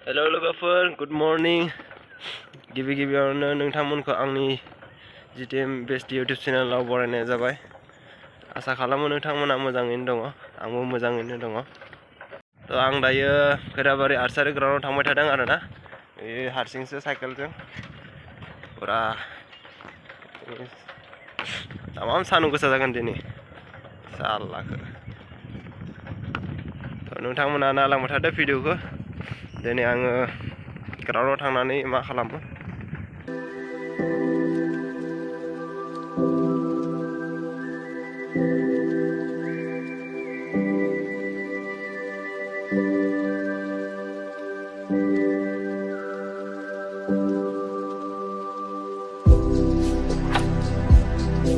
Hello लोगोफोर good morning गिबियावनो नोंथांमोनखौ आंनि जिटिएम बेस्ट इउटुब चेनेलाव बरायनाय जाबाय। आसा खालामो नोंथांमोना मोजाङैनो दङ, आंबो मोजाङैनो दङ। थ' आं दायो खैराबारि आर्चारि ग्राउन्डआव थांबाय थादों आरोना, हारसिंसो साइकेलजों फुरा तामाम सान्दुं गोसा जागोन दिनै सालाखो। थ' नोंथांमोना नायलांबाय थादो भिडिअखौ। दिनै आङो ग्राउन्डआव थांनानै मा खालामो।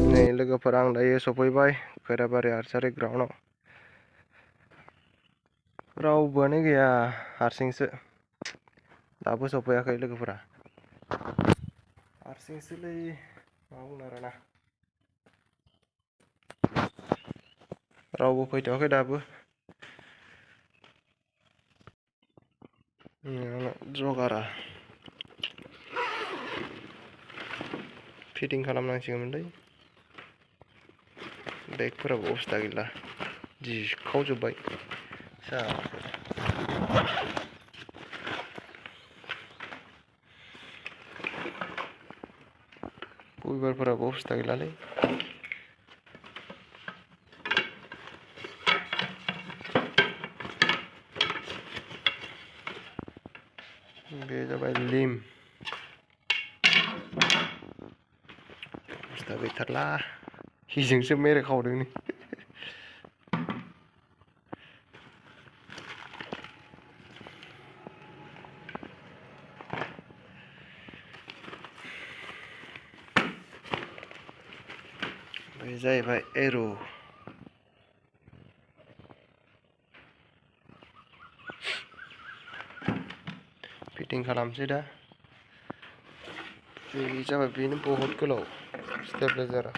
नै लोगोफोर, आं दायो सफैबाय खैराबारि आर्चारि ग्राउन्डआव। रावबोआनो गैया, हारसिंसो। दाबो सफैयाखै लोगोफोरा, हारसिंसोलै मा बुंनो आरोना। रावबो फैथ'वाखै दाबो। जगारा फिटिं खालामनांसिगोनलै। बेगफोराबो अबस्था गैला, जिखावजोब्बाय। उइबारफोराबो अबस्था गैलालै। बे जाबाय लिम, अबस्था गैथारला। हिजोंसो मेरे खावदों नै। बे जाहैबाय एर'। फिटिं खालामसै दा। बे जाबाय, बेनो बहुत गोलाव स्टेबलाइजारा।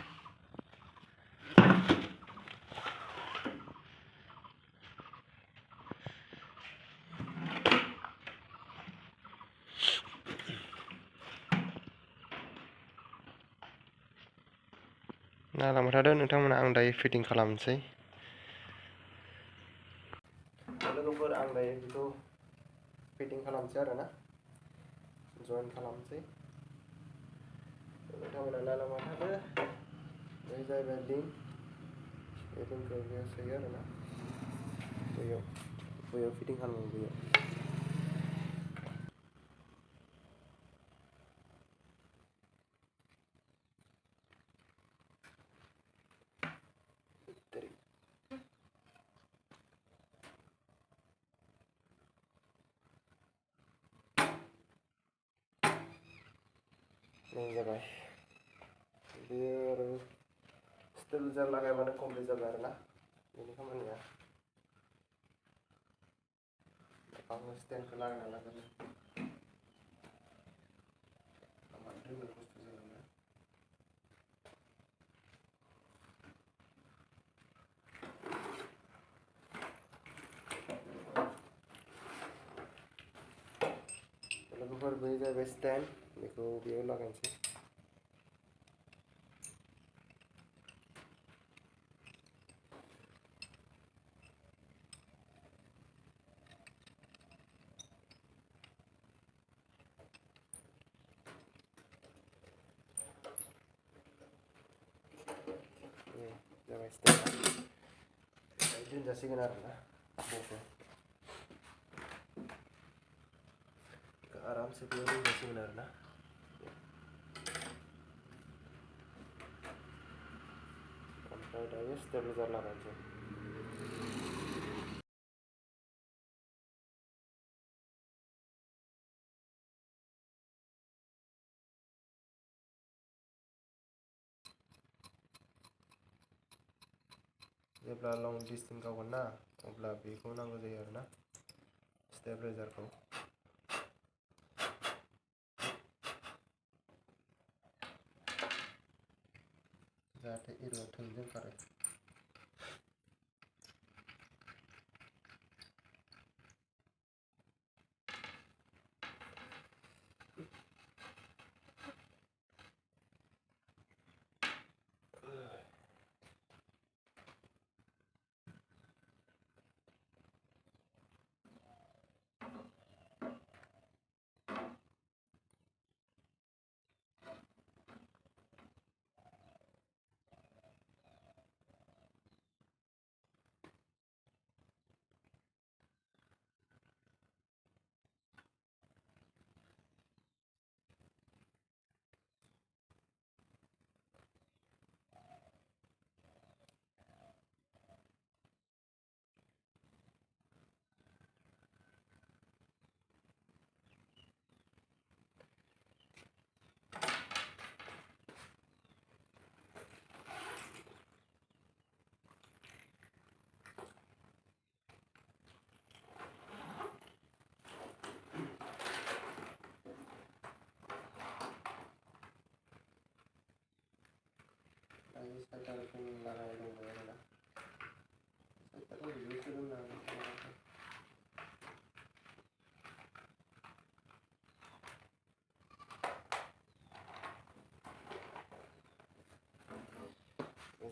नायलांबाय थादो नोंथांमोना, आं दायो फिटिं खालामनोसै। लोगोफोर, आं दायो बेखौ फिटिं खालामनोसै आरोना, जइन खालामनोसै। नोंथांमोना नायलांबाय थादो। बे जाहैबाय लिंक, बे लिंकखौ बेयाव सोयो आरोना, बैयाव फिटिं खालामो बैयाव। जाबाय बेयो आरो स्टेबलाइजार लागायबानो कमप्लिट जाबाय आरोना बेनि खामानिया। आङो स्टेन्डखौ लागायना लागोन। लोगोफोर, बे जाहैबाय स्टेन्ड, बेखौ बेयाव लागायनोसै। जाबाय स्टेन्डआ, दोनजासिगोन आरोना। आरामसे बेयाव दोनजासिगोन आरोना। ओमफ्राय दायो स्टेबलाइजार लागायनोसै। जेब्ला लं डिस्टेन्स गावगोन ना, अब्ला बेखौ नांगौ जायो आरोना, स्टेबलाइजारखौ। जाहाथे एर'आ थोंजों खारो।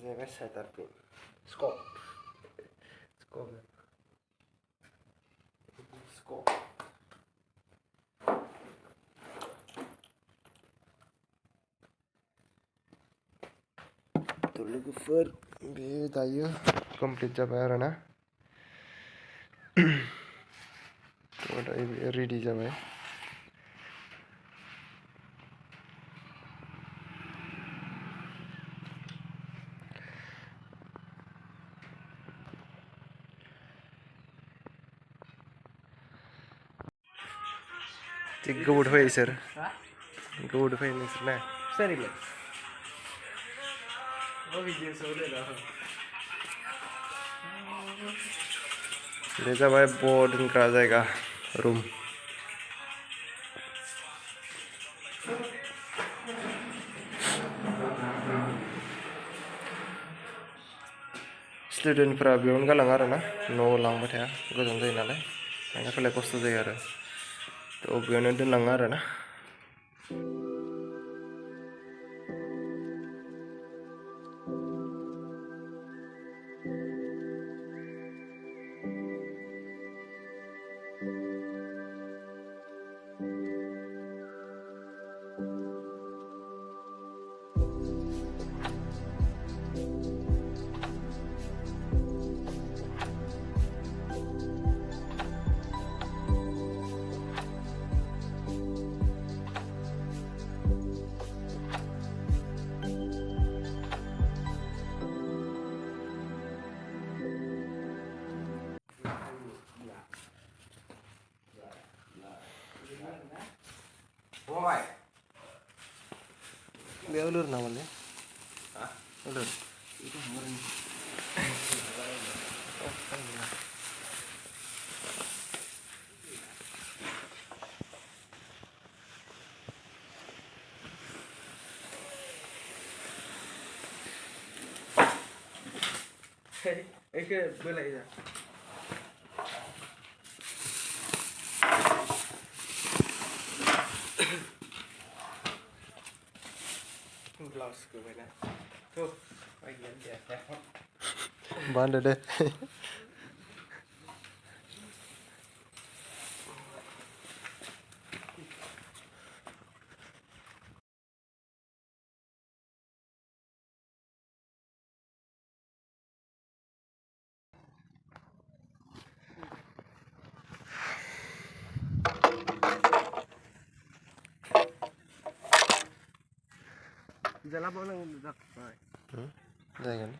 जाहैबाय साइटार पिन स्कप तो लोगोफोर बे दायो कमप्लिट जाबाय आरोना तो दायो बे रेडि जाबाय थिग गोबाव फैयो इसोर गोबाव फैयो नोंसोर ना सोरनिलाय बे जाबाय ब' दोनग्रा जायगा रुम स्टुडेन्टफोरा बेयावनो गालाङो आरोना न'आव लांबाय थाया गोजान जायो नालाय थांलाय फैलाय खस्थ' जायो आरो तो बेयावनो दोनलाङो आरोना Dia ulur namanya. Hah? Ulur. Itu kemarin. Cái bữa lại ra. Blouse của mày nè. Thôi, anh nhận đẹp. Bán được đây. Jalan mana udah? Jangan.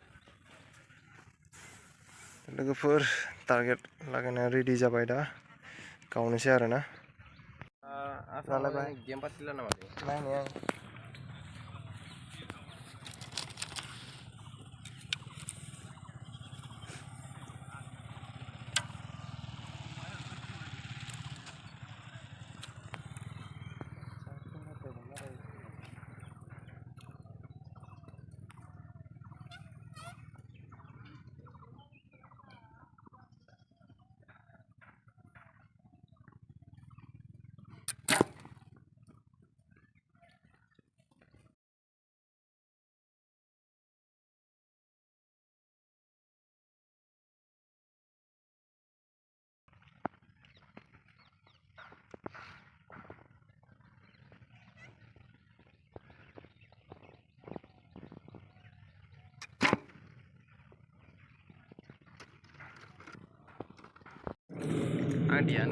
लोगोफोर टारगेट लागायना रेडि जाबाय दा गावनोसै आरोना जालायबाय गेम पार्टिला नामा नायनाय आं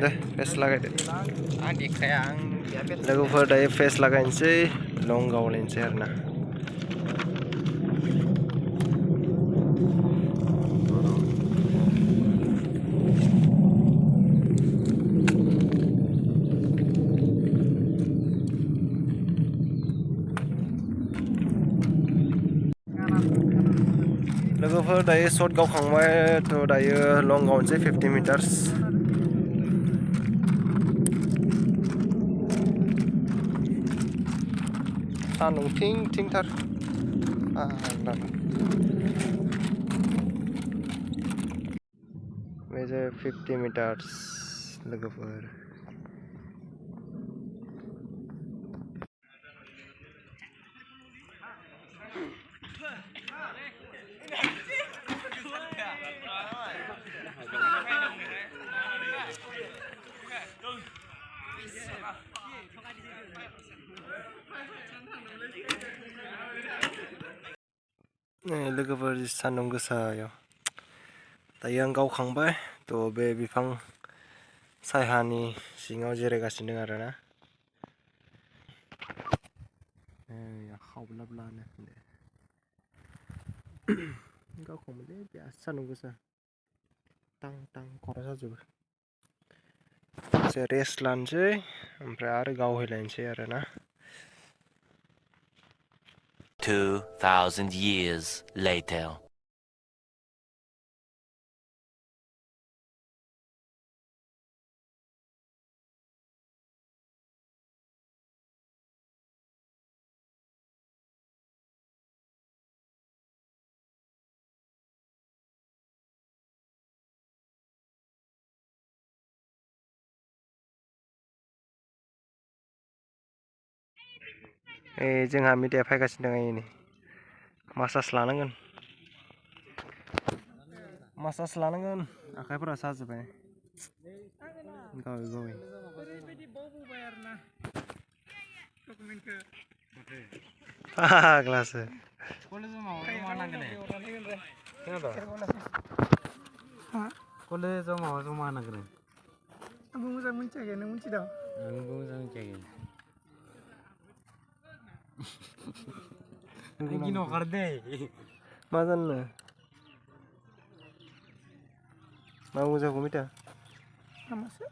deh face lagai deh लोगोफोर दायो face लागायनोसै लं गावलायनोसै आरोना लोगोफोर दायो शट गावखांबाय थ' दायो लं गावनोसै 50 मिटार्स सान्दुं थिं थिंथार Measure 50 meters लोगोफोर लोगोफोर सान्दुं गोसायाव दायो आं गावखांबाय थ' बे बिफां सायहानि सिङाव जिरायगासिनो दं आरोना खावब्लाब्लानो गावखांबायलै बिराद सान्दुं गोसा टां टां खर' साजोबो एसे रेस्ट लानोसै ओमफ्राय आरो गावहैलायनोसै आरोना 2,000 years later. जोंहा मिडिया फैगासिनो दं नै मासाज लानांगोन आखाइफोरा साजोब्बाय गावै गावै फाग्लासो कलेजाव माबा जमा होनांगोन आंबो मोजां मिथियाखै नों मिथिदों आंबो मोजां मिथियाखै गिनो ओंखारदे मा जानो मा मोजांखौ मिथिया नामासो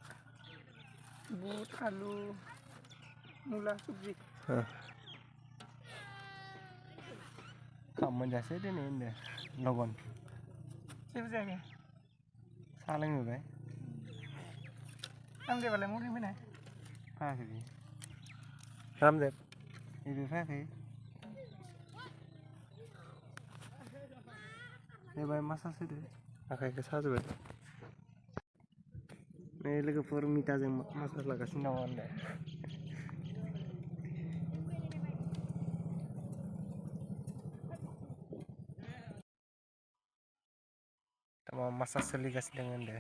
बुट आलु मुला सबजि खाम मोनजासै दिनै होनदो लगन जेबो जायाखै साहा लोंहैबाय रामदेबालाय मर्निं फैनाय फैयाखै बे रामदेब नैबे फैयाखै बेबाय मासाज होदो आखाइखौ साजोबबाय नै लोगोफोर मिटाजों मासाज लागासिनो दङ होनदो मासाज सोलिगासिनो दङ होनदो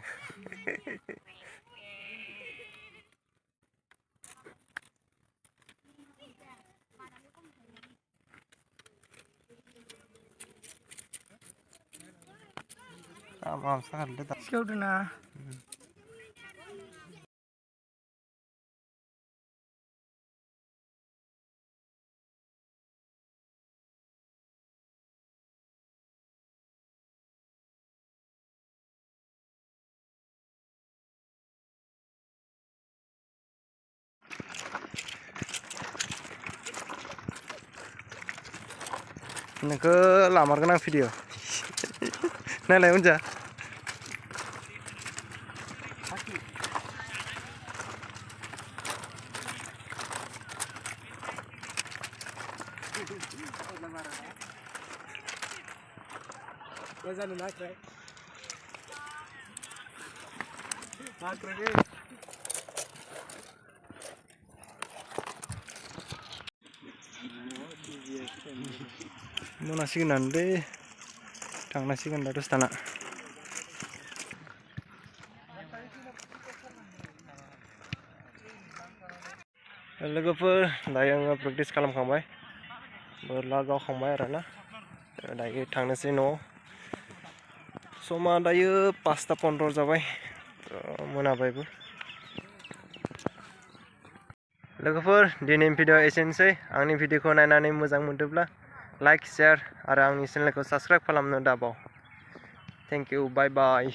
Maaf sekali tak. सिखाव दोना नोंखौ लामारगोन आं भिडिअ नायलाय उनजा जानो नाख्राय मोनासिगोनानो दे थांनांसिगोन दा दसे थाना लोगोफोर दायो आङो प्रेक्टिस खालामखांबाय बोरला गावखांबाय आरोना दायो थांनोसै न'आव समा दायो 5:15 जाबाय मोनाबायबो लोगोफोर दिनैनि भिडिअ एसेनोसै आंनि भिडिअखौ नायनानै मोजां मोनदोंब्ला लाइक शेयार आरो आंनि चेनेलखौ साबस्क्राइब खालामनो दाबाव थेंक इउ बाय बाय